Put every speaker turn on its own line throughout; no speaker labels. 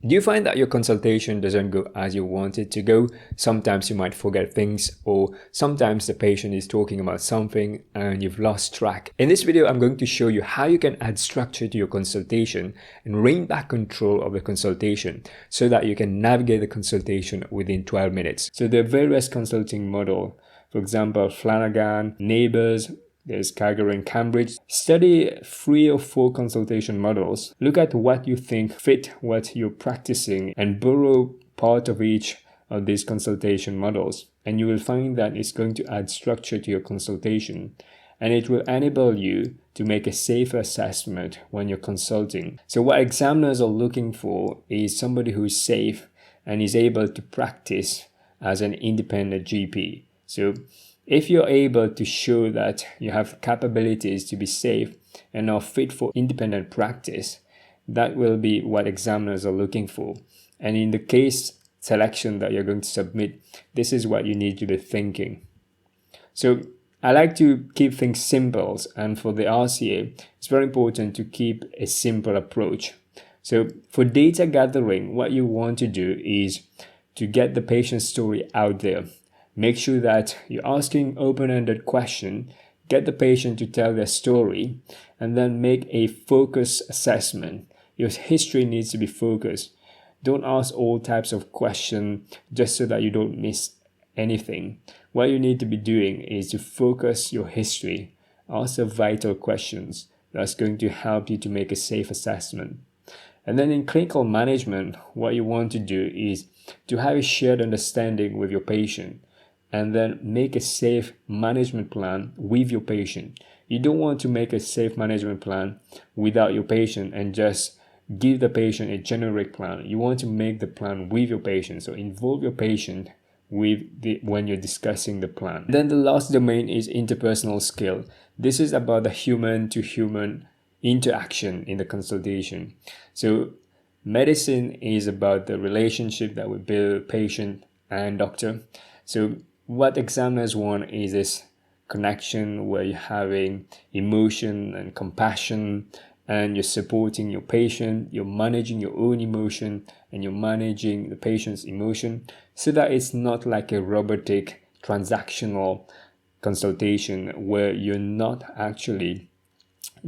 Do you find that your consultation doesn't go as you want it to go? Sometimes you might forget things, or sometimes the patient is talking about something and you've lost track. In this video, I'm going to show you how you can add structure to your consultation and rein back control of the consultation so that you can navigate the consultation within 12 minutes. So there are various consulting models. For example, Flanagan, Neighbors, there's Kaggle and Cambridge. Study 3 or 4 consultation models. Look at what you think fit what you're practicing and borrow part of each of these consultation models. And you will find that it's going to add structure to your consultation. And it will enable you to make a safer assessment when you're consulting. So what examiners are looking for is somebody who is safe and is able to practice as an independent GP. So if you're able to show that you have capabilities to be safe and are fit for independent practice, that will be what examiners are looking for. And in the case selection that you're going to submit, this is what you need to be thinking. So I like to keep things simple, and for the RCA, it's very important to keep a simple approach. So for data gathering, what you want to do is to get the patient's story out there. Make sure that you're asking open-ended questions, get the patient to tell their story, and then make a focused assessment. Your history needs to be focused. Don't ask all types of questions just so that you don't miss anything. What you need to be doing is to focus your history. Ask the vital questions. That's going to help you to make a safe assessment. And then in clinical management, what you want to do is to have a shared understanding with your patient, and then make a safe management plan with your patient. You don't want to make a safe management plan without your patient and just give the patient a generic plan. You want to make the plan with your patient. So involve your patient when you're discussing the plan. Then the last domain is interpersonal skill. This is about the human to human interaction in the consultation. So medicine is about the relationship that we build patient and doctor. So what examiners want is this connection where you're having emotion and compassion, and you're supporting your patient, you're managing your own emotion, and you're managing the patient's emotion, so that it's not like a robotic transactional consultation where you're not actually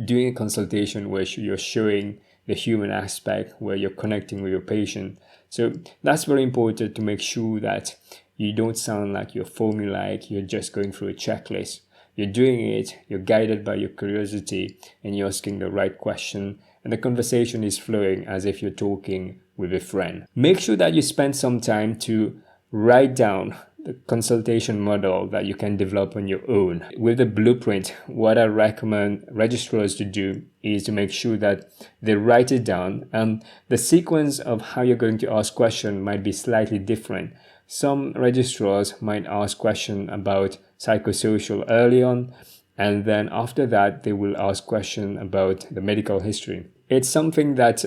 doing a consultation where you're showing the human aspect, where you're connecting with your patient. So that's very important to make sure that you don't sound like you're formulaic, you're just going through a checklist. You're doing it, you're guided by your curiosity, and you're asking the right question, and the conversation is flowing as if you're talking with a friend. Make sure that you spend some time to write down the consultation model that you can develop on your own. With the blueprint, what I recommend registrars to do is to make sure that they write it down, and the sequence of how you're going to ask questions might be slightly different. Some registrars might ask questions about psychosocial early on, and then after that they will ask questions about the medical history. It's something that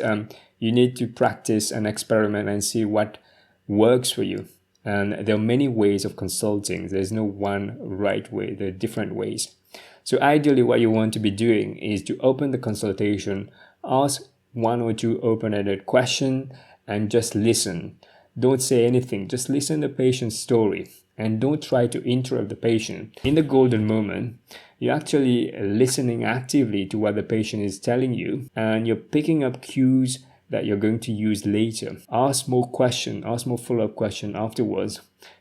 you need to practice and experiment and see what works for you. And there are many ways of consulting. There's no one right way. There are different ways. So ideally what you want to be doing is to open the consultation, ask 1 or 2 open-ended questions, and just listen. Don't say anything, just listen to the patient's story, and don't try to interrupt the patient. In the golden moment, you're actually listening actively to what the patient is telling you, and you're picking up cues that you're going to use later. Ask more questions, ask more follow-up questions afterwards.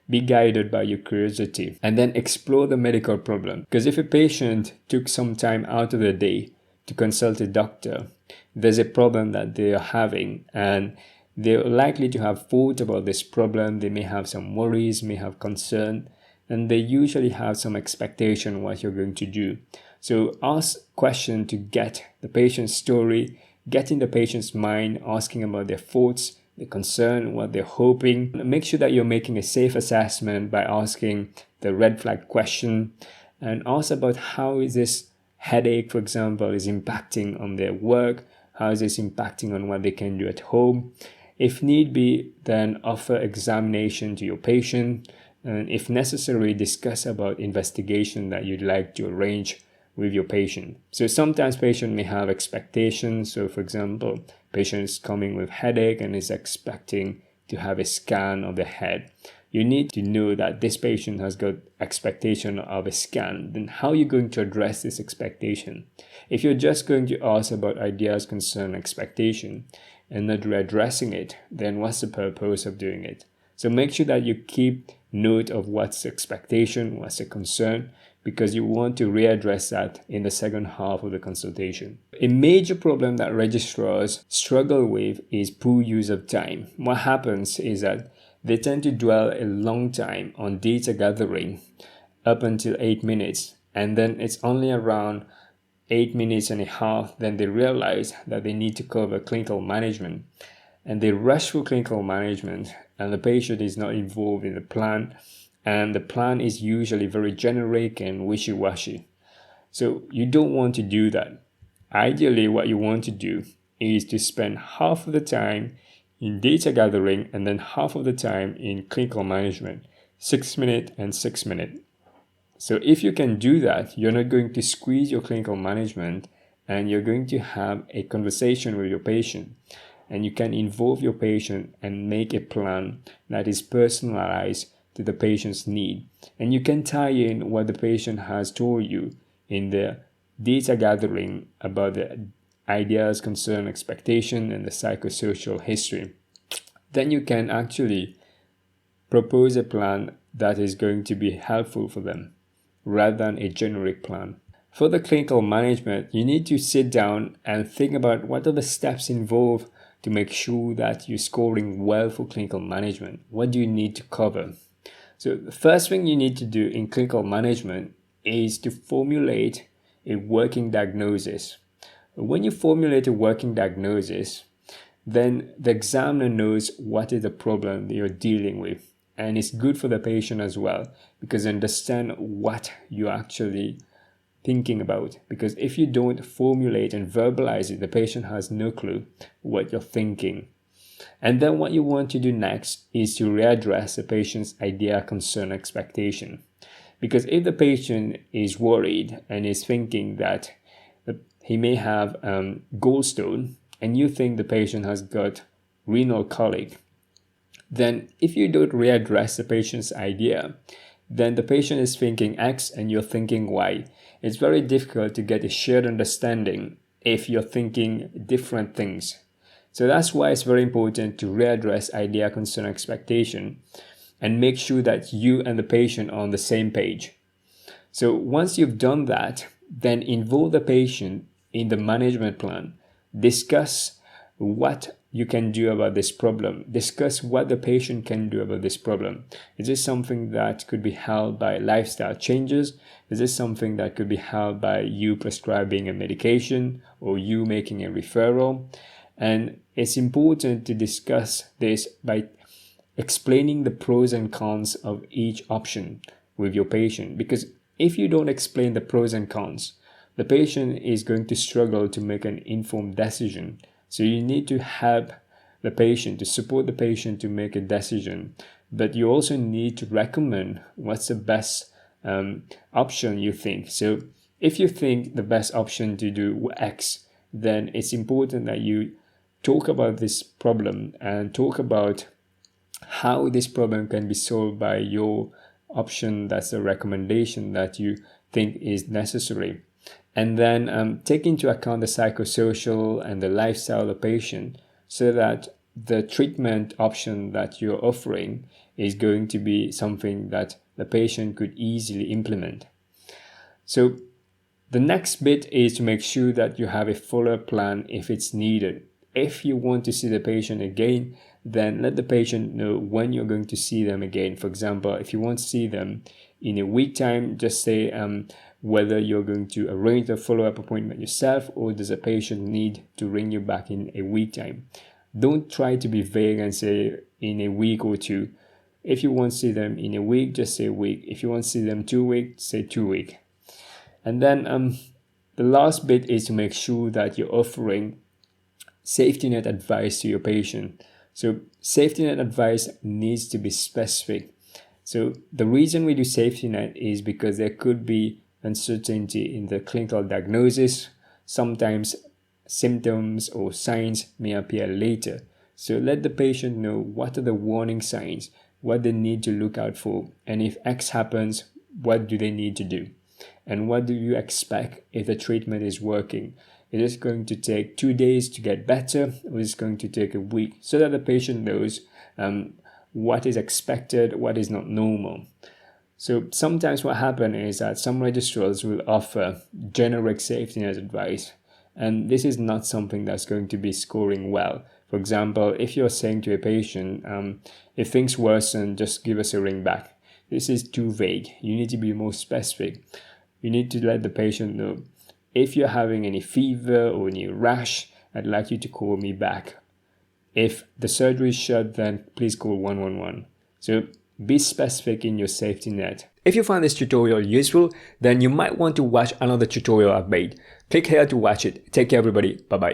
Be guided by your curiosity, and then explore the medical problem. Because if a patient took some time out of the day to consult a doctor, there's a problem that they are having, and they're likely to have thought about this problem. They may have some worries, may have concern, and they usually have some expectation what you're going to do. So ask questions to get the patient's story, get in the patient's mind, asking about their thoughts, their concern, what they're hoping. Make sure that you're making a safe assessment by asking the red flag question, and ask about how is this headache, for example, is impacting on their work, how is this impacting on what they can do at home. If need be, then offer examination to your patient, and if necessary, discuss about investigation that you'd like to arrange with your patient. So sometimes patient may have expectations. So for example, patient is coming with headache and is expecting to have a scan of the head. You need to know that this patient has got expectation of a scan. Then how are you going to address this expectation? If you're just going to ask about ideas, concern, expectation and not readdressing it, then what's the purpose of doing it? So make sure that you keep note of what's the expectation, what's the concern, because you want to readdress that in the second half of the consultation. A major problem that registrars struggle with is poor use of time. What happens is that they tend to dwell a long time on data gathering, up until 8 minutes, and then it's only around 8 minutes and a half then they realize that they need to cover clinical management, and they rush through clinical management, and the patient is not involved in the plan, and the plan is usually very generic and wishy-washy. So you don't want to do that. Ideally, what you want to do is to spend half of the time in data gathering and then half of the time in clinical management, 6 minutes and 6 minutes. So if you can do that, you're not going to squeeze your clinical management, and you're going to have a conversation with your patient, and you can involve your patient and make a plan that is personalized to the patient's need. And you can tie in what the patient has told you in the data gathering about the ideas, concern, expectation, and the psychosocial history. Then you can actually propose a plan that is going to be helpful for them, rather than a generic plan. For the clinical management, you need to sit down and think about what are the steps involved to make sure that you're scoring well for clinical management. What do you need to cover? So the first thing you need to do in clinical management is to formulate a working diagnosis. When you formulate a working diagnosis, then the examiner knows what is the problem that you're dealing with. And it's good for the patient as well, because they understand what you're actually thinking about. Because if you don't formulate and verbalize it, the patient has no clue what you're thinking. And then what you want to do next is to readdress the patient's idea, concern, expectation. Because if the patient is worried and is thinking that he may have gallstone, and you think the patient has got renal colic, then if you don't readdress the patient's idea, then the patient is thinking X and you're thinking Y. It's very difficult to get a shared understanding if you're thinking different things. So that's why it's very important to readdress idea, concern, expectation, and make sure that you and the patient are on the same page. So once you've done that, then involve the patient in the management plan. Discuss what you can do about this problem. Discuss what the patient can do about this problem. Is this something that could be helped by lifestyle changes? Is this something that could be helped by you prescribing a medication or you making a referral? And it's important to discuss this by explaining the pros and cons of each option with your patient. Because if you don't explain the pros and cons, the patient is going to struggle to make an informed decision. So you need to help the patient, to support the patient to make a decision. But you also need to recommend what's the best option you think. So if you think the best option to do X, then it's important that you talk about this problem and talk about how this problem can be solved by your option. That's the recommendation that you think is necessary. And then take into account the psychosocial and the lifestyle of the patient, so that the treatment option that you're offering is going to be something that the patient could easily implement. So the next bit is to make sure that you have a follow-up plan if it's needed. If you want to see the patient again, then let the patient know when you're going to see them again. For example, if you want to see them in a week time, just say whether you're going to arrange a follow-up appointment yourself, or does a patient need to ring you back in a week time. Don't try to be vague and say in a week or two. If you want to see them in a week, just say a week. If you want to see them 2 weeks, say 2 weeks. And then the last bit is to make sure that you're offering safety net advice to your patient. So safety net advice needs to be specific. So the reason we do safety net is because there could be uncertainty in the clinical diagnosis. Sometimes symptoms or signs may appear later. So let the patient know what are the warning signs, what they need to look out for, and if X happens, what do they need to do? And what do you expect if the treatment is working? Is it going to take 2 days to get better, or is it going to take a week? So that the patient knows what is expected, what is not normal. So sometimes what happens is that some registrars will offer generic safety net advice, and this is not something that's going to be scoring well. For example, if you're saying to a patient, if things worsen, just give us a ring back. This is too vague. You need to be more specific. You need to let the patient know, if you're having any fever or any rash, I'd like you to call me back. If the surgery is shut, then please call 111. So be specific in your safety net. If you found this tutorial useful, then you might want to watch another tutorial I've made. Click here to watch it. Take care, everybody. Bye-bye.